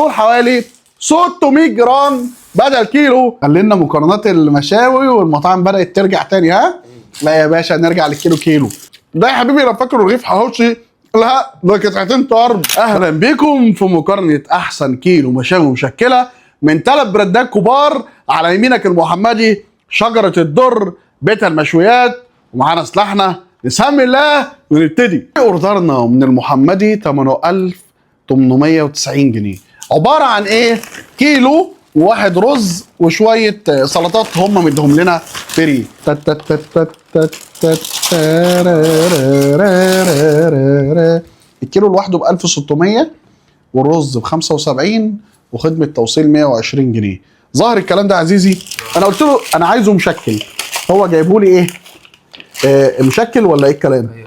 دول حوالي 600 جرام بدل كيلو. خلينا مقارنات المشاوي والمطاعم بدأت ترجع تاني. ها؟ لا يا باشا نرجع للكيلو كيلو. ده يا حبيبي لو فاكر رغيف حواوشي، لا ده قطعتين طرب. اهلا بيكم في مقارنة احسن كيلو مشاوي مشكلة من 3 برندات كبار. على يمينك المحمدي، شجرة الدر، بيت المشويات، ومعانا سلاحنا. نسمي الله ونبتدي. اوردرنا من المحمدي 8890 جنيه. عبارة عن ايه؟ كيلو وواحد رز وشوية سلطات هم مديهم لنا فري. الكيلو لوحده ب 1600 والرز ب 75 وخدمة توصيل 120 جنيه. ظاهر الكلام ده عزيزي؟ انا قلت له انا عايزه مشكل، هو جايبه لي ايه؟ مشكل ولا ايه الكلام؟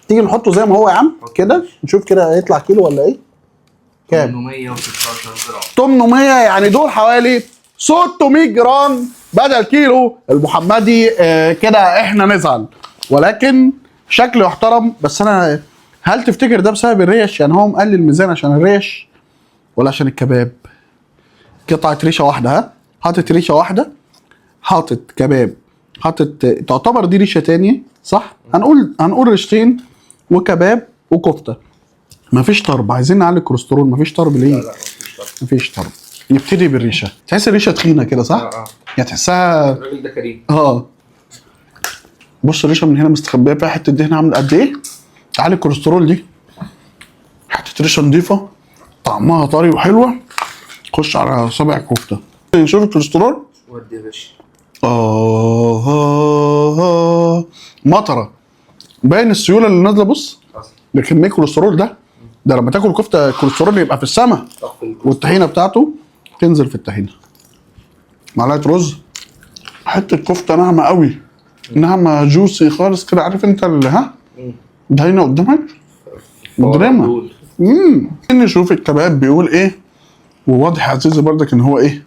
تيجي نحطه زي ما هو يا عم كده نشوف كده هيطلع كيلو ولا ايه؟ كام؟ 816 جرام. 800 يعني دول حوالي 600 جرام بدل كيلو. المحمدي كده احنا نزعل، ولكن شكله يحترم. بس انا هل تفتكر ده بسبب الريش؟ يعني هو مقلل الميزان عشان الريش ولا عشان الكباب؟ قطعة ريشة واحدة، ها؟ حاطط ريشة واحدة، حاطط كباب، حاطط تعتبر دي ريشة تانية صح؟ هنقول ريشتين وكباب وكفتة. مفيش طرب، عايزين نعلي الكوليسترول. مفيش طرب ليه؟ لا مفيش طرب. نبتدي بالريشة. تحس الريشة تخينة كده صح؟ يعني تحسها الراجل ده كريم. بص الريشة من هنا مستخبية فيها حتة دهن عاملة قد ايه؟ تعالي الكوليسترول دي. حتة ريشة نضيفة طعمها طري وحلوة. خش على صابع كفتة. نشوف الكوليسترول. ودي يا باشا. مطرة. باين السيولة اللي نازلة. بص ده كمية الكوليسترول ده لما تاكل كفتة الكوليسترول يبقى في السما. والطحينة بتاعته تنزل في الطحينة. معلقة رز، حتة كفتة ناعمة قوي، ناعمة جوسي خالص كده. عارف انت اللي ها؟ ده هنا قدامك مجرمة. نشوف الكباب بيقول ايه. وواضح يا عزيزي برضك ان هو ايه؟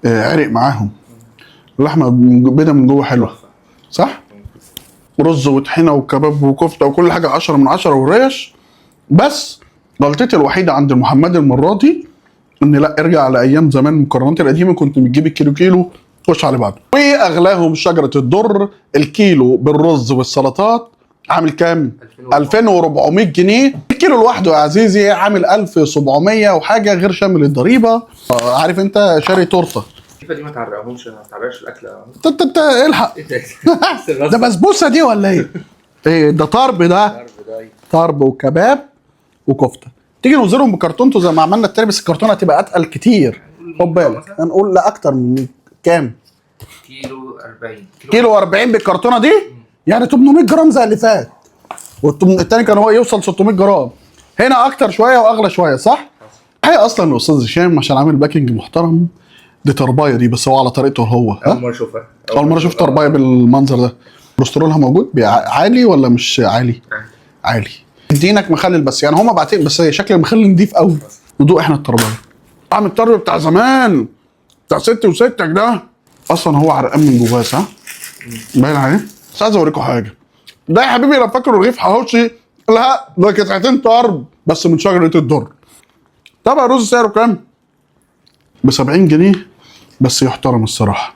عرق معاهم. اللحمة بيضة من جوه حلوة صح؟ رز وطحينة وكباب وكفتة وكل حاجة 10 من 10 وريش. بس غلطتي الوحيدة عند المحمدي المرة دي ان لا ارجع لايام زمان. المقارنات القديمة كنت بتجيب الكيلو كيلو خش على بعضه. واغلاهم شجرة الدر. الكيلو بالرز والسلطات عامل كام؟ 2400 جنيه. الكيلو لوحده يا عزيزي عامل 1700 وحاجة غير شامل الضريبة. عارف انت شاري تورته. دي ما تعرقهمش، ما تعرقش الاكل. انت الحق. ده بسبوسه دي ولا ايه؟ ايه ده؟ طرب ده. طرب وكباب وكفته. تيجي نوزنهم بكرتونته زي ما عملنا التاني، بس الكرتونه هتبقى اتقل كتير. خد بالك هنقول لا اكتر من كام؟ كيلو 40. كيلو 40 بالكرتونه دي يعني 800 جرام زي اللي فات. والتاني كان هو يوصل 600 جرام. هنا اكتر شويه واغلى شويه صح؟ هي اصلا الاستاذ هشام عشان عامل باكينج محترم. دي طربايه دي بس هو على طريقته هو. اول مره اشوفها. اول مره اشوف طربايه بالمنظر ده. كوليسترولها موجود عالي ولا مش عالي؟ عالي. ادينك مخلل بس يعني هما باعتين بس شكل المخلل نضيف قوي. ندوق احنا الطربايه. طعم الطرب بتاع زمان بتاع ستي وستك ده اصلا هو عرقان من جواه صح؟ باين عليه. بس عايز اوريكم حاجه. ده يا حبيبي لو فاكر رغيف حواوشي، لا ده قطعتين طرب بس من شجره الدر. طبق الرز سعره كام؟ ب 70 جنيه بس يحترم الصراحه.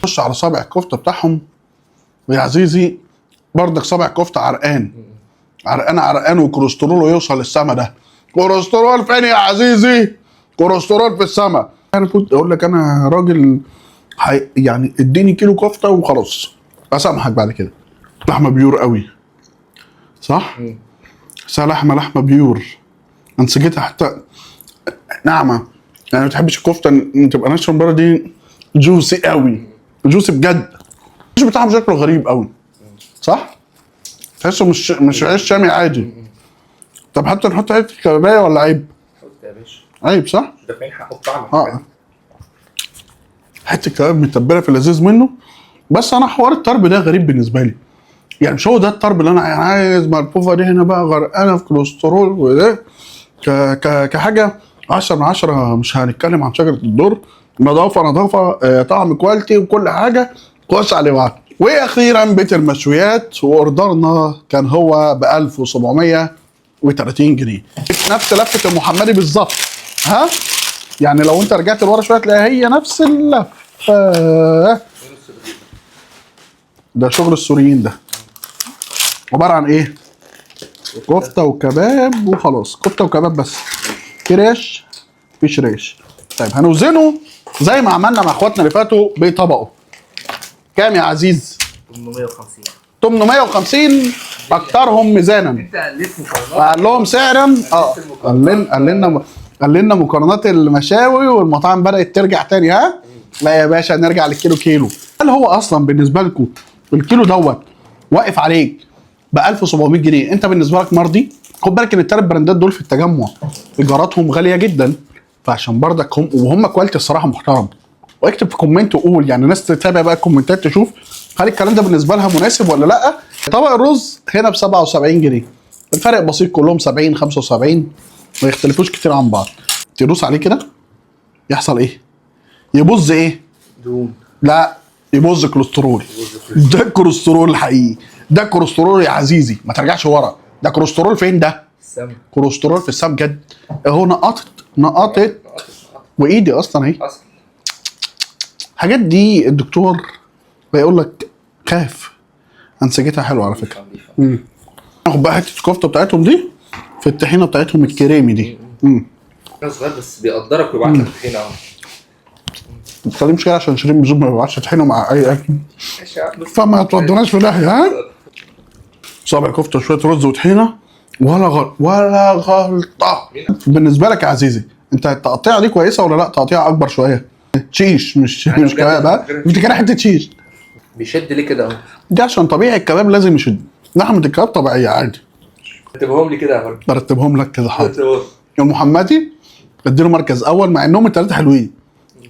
خش على صابع الكفته بتاعهم يا عزيزي. برضك صابع الكفته عرقان عرقان وكوليستروله يوصل للسما. ده كوليسترول فين يا عزيزي؟ كوليسترول في السما. انا كنت اقول لك انا راجل يعني اديني كيلو كفته وخلاص اسامحك بعد كده. لحمه بيور قوي صح؟ لحمه بيور. انسجتها حتى ناعمه. يعني ما تحبش الكفته تبقى ناشفه من بره. دي جوسي قوي، جوسي بجد. مش بتاعهم شكله غريب قوي صح؟ تحسه مش عيش شامي عادي. طب حتى نحط حته كبابيه ولا عيب؟ حط يا باشا. عيب صح؟ ده فين حقه بطعم. حته كباب متبله في اللذيذ منه. بس انا حوار الطرب ده غريب بالنسبه لي. يعني مش هو ده الطرب اللي انا عايز ملفوفه دي هنا بقى غرقانه في كوليسترول وده كحاجه 10 من 10. مش هنتكلم عن شجره الدر. نظافه طعم كواليتي وكل حاجه. خش عليه بعض. واخيرا بيت المشويات. واوردرنا كان هو ب 1700 جنيه. نفس لفه المحمدي بالظبط. ها يعني لو انت رجعت لورا شويه تلاقيها هي نفس اللفه. ده شغل السوريين ده. عباره عن ايه؟ كفته وكباب وخلاص، كفته وكباب بس. في ريش؟ مفيش ريش. طيب هنوزنه زي ما عملنا مع اخواتنا اللي فاتوا بطبقه. كام يا عزيز؟ 850. 850 اكترهم ميزانا. انت قلت مقارنات. قال لهم سعرا قال لنا مقارنات المشاوي والمطاعم بدات ترجع تاني. ها؟ لا يا باشا نرجع للكيلو كيلو. هل هو اصلا بالنسبه لكم الكيلو دوت واقف عليك ب 1700 جنيه انت بالنسبه لك مرضي؟ خد بالك ان الثلاث براندات دول في التجمع ايجاراتهم غاليه جدا، فعشان برضك وهم كواليتي الصراحه محترم. واكتب في كومنت وقول، يعني ناس تتابع بقى الكومنتات تشوف هل الكلام ده بالنسبه لها مناسب ولا لا. طبق الرز هنا ب 77 جنيه، الفرق بسيط، كلهم 70 75 ما يختلفوش كتير عن بعض. تدوس عليه كده يحصل ايه؟ يبوظ ايه؟ دهون. لا يبوظ كوليسترول. ده الكوليسترول الحقيقي، ده الكوليسترول يا عزيزي، ما ترجعش ورا. ده كوليسترول فين ده؟ السم. كوليسترول في السم جد اهو. نقطت وايدي اصلا اهي. اصل الحاجات دي الدكتور بيقول لك خاف. انسجتها حلوه على فكره. ناخد بقى حته الكفته بتاعتهم دي في الطحينه بتاعتهم الكريمي دي. صغير بس بيقدرك ويبعت لك طحينه اهو. ما تتكلمش كده عشان شيرين بزوم ما بيبعتش طحينه مع اي اكل، ماشي يا عم. فما تودوناش في داهيه. ها؟ صابع كفته شويه رز وطحينه ولا غلطه. بالنسبه لك يا عزيزي انت التقطيعه دي كويسه ولا لا؟ تقطيعه اكبر شويه، شيش مش كباب. ها مش كده حته شيش بيشد ليه كده اهو؟ دي عشان طبيعي الكباب لازم يشد. لحمه الكباب طبيعيه عادي. رتبهم لي كده يا فرد. برتبهم لك كده حاضر. المحمدي اديله مركز اول مع انهم الثلاثه حلوين.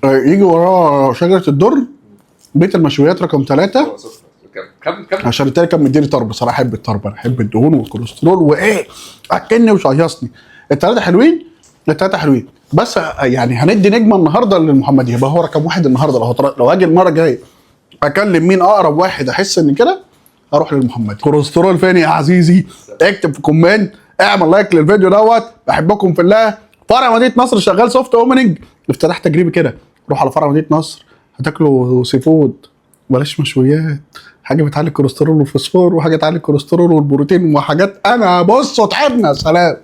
يجي وراه شجره الدر، بيت المشويات رقم 3. كم عشان التاني كان مديني طرب بصراحه. احب الطرب، انا احب الدهون والكوليسترول وايه اكني وشيصني. الثلاثه حلوين، الثلاثه حلوين، بس يعني هندي نجمه النهارده للمحمدي. يبقى هو رقم واحد النهارده. لو هاجي المره الجايه اكلم مين اقرب واحد احس ان كده اروح للمحمدي. كوليسترول فين يا عزيزي؟ اكتب في كومنت، اعمل لايك للفيديو دوت. بحبكم في الله. فرع مدينه نصر شغال سوفت اوبننج، افتتاح تجريبي كده. روح على فرع مدينه نصر هتاكلوا سي فود، بلاش مشويات. حاجه بتعلي الكوليسترول والفوسفور، وحاجه تعلي الكوليسترول والبروتين، وحاجات انا بصوا تعبنا. سلام.